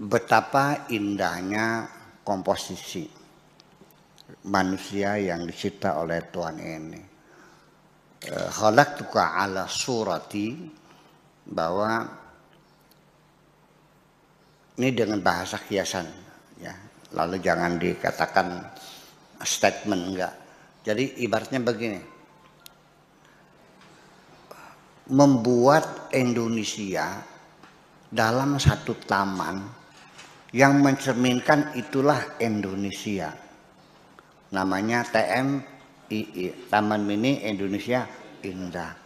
betapa indahnya komposisi manusia yang dicipta oleh Tuhan ini. Khalaqtuka ala surati, bahwa ini dengan bahasa kiasan ya. Lalu jangan dikatakan statement, enggak. Jadi ibaratnya begini. Membuat Indonesia dalam satu taman yang mencerminkan itulah Indonesia. Namanya TMII, Taman Mini Indonesia Indah.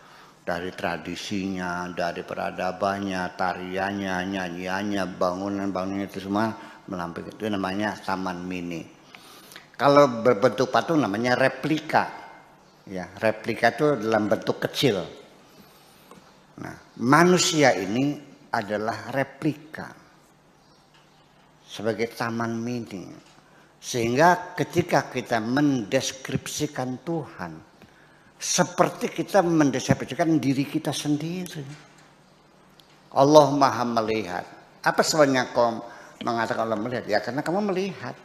Dari tradisinya, dari peradabannya, tariannya, nyanyiannya, bangunan-bangunan itu semua melampaui. Itu namanya Taman Mini. Kalau berbentuk patung namanya replika. Ya, replika itu dalam bentuk kecil. Nah, manusia ini adalah replika sebagai Taman Mini. Sehingga ketika kita mendeskripsikan Tuhan, seperti kita mendeskripsikan diri kita sendiri. Allah Maha melihat. Apa sebabnya kau mengatakan Allah melihat? Ya karena kamu melihat.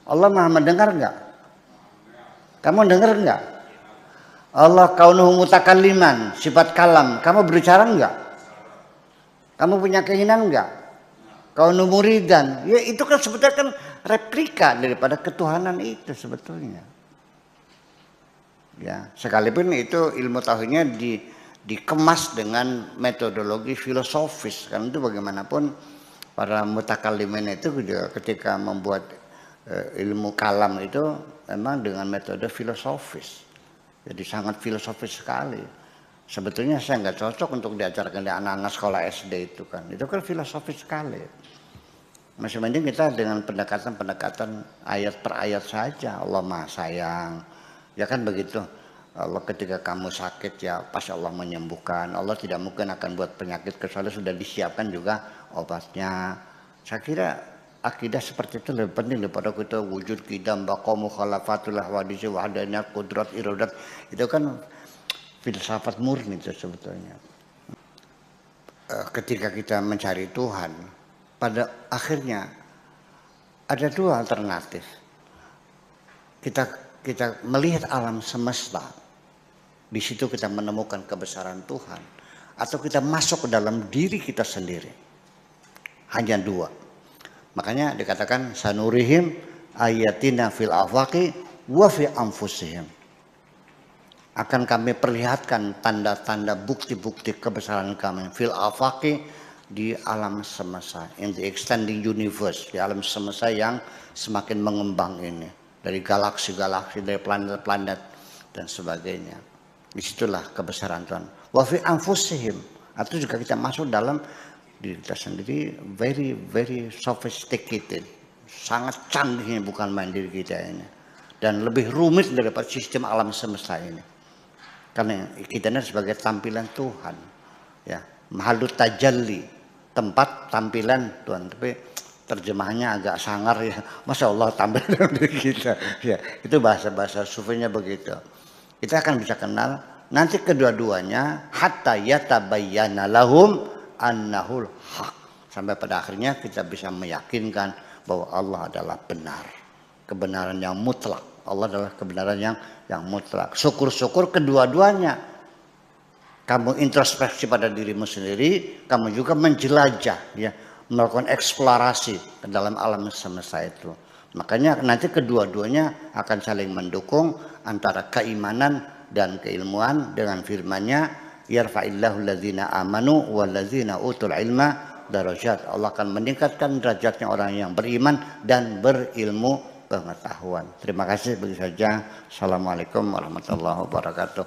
Allah Maha mendengar enggak? Kamu dengar enggak? Allah kaunuhu mutakalliman, sifat kalam. Kamu berbicara enggak? Kamu punya keinginan enggak? Kaunuhu muridan. Ya itu kan sebetulnya kan replika daripada ketuhanan itu sebetulnya. Ya, sekalipun itu ilmu tauhidnya dikemas dengan metodologi filosofis, karena itu bagaimanapun para mutakallimin itu juga ketika membuat ilmu kalam itu memang dengan metode filosofis, jadi sangat filosofis sekali. Sebetulnya saya nggak cocok untuk diajarkan di anak-anak sekolah SD itu kan filosofis sekali. Masih mending kita dengan pendekatan ayat per ayat saja. Allah Maha Sayang. Ya kan begitu. Allah ketika kamu sakit ya pasti Allah menyembuhkan. Allah tidak mungkin akan buat penyakit kecuali sudah disiapkan juga obatnya. Saya kira akidah seperti itu lebih penting daripada kita wujud qidam baqamu khalafatul hawadits wahdaniyat qudrat iradat. Itu kan filsafat murni itu sebetulnya. Ketika kita mencari Tuhan, pada akhirnya ada dua alternatif. Kita melihat alam semesta, di situ kita menemukan kebesaran Tuhan, atau kita masuk ke dalam diri kita sendiri. Hanya dua. Makanya dikatakan sanurihim ayatina fil afaqi wa fi anfusihim. Akan kami perlihatkan tanda-tanda bukti-bukti kebesaran kami fil afaqi, di alam semesta, in the extending universe, di alam semesta yang semakin mengembang ini. Dari galaksi-galaksi, dari planet-planet dan sebagainya. Disitulah kebesaran Tuhan. Wa fi anfusihim, atau juga kita masuk dalam diri kita sendiri, very very sophisticated, sangat canggih, bukan main diri kita ini, dan lebih rumit daripada sistem alam semesta ini. Karena kita ini sebagai tampilan Tuhan, ya, mahalut tajalli, tempat tampilan Tuhan. Tapi terjemahannya agak sangar ya, Masya Allah tampil dalam diri kita ya, itu bahasa sufinya begitu. Kita akan bisa kenal nanti kedua-duanya hatta yatabayyana lahum annahul haq, sampai pada akhirnya kita bisa meyakinkan bahwa Allah adalah benar, kebenaran yang mutlak. Allah adalah kebenaran yang mutlak. Syukur-syukur kedua-duanya. Kamu introspeksi pada dirimu sendiri, kamu juga menjelajah ya, melakukan eksplorasi ke dalam alam semesta itu. Makanya nanti kedua-duanya akan saling mendukung antara keimanan dan keilmuan dengan firman-Nya yarfa'illahu alladzina amanu walladzina utul ilma darajat. Allah akan meningkatkan derajatnya orang yang beriman dan berilmu pengetahuan. Terima kasih, begitu saja. Assalamualaikum warahmatullahi wabarakatuh.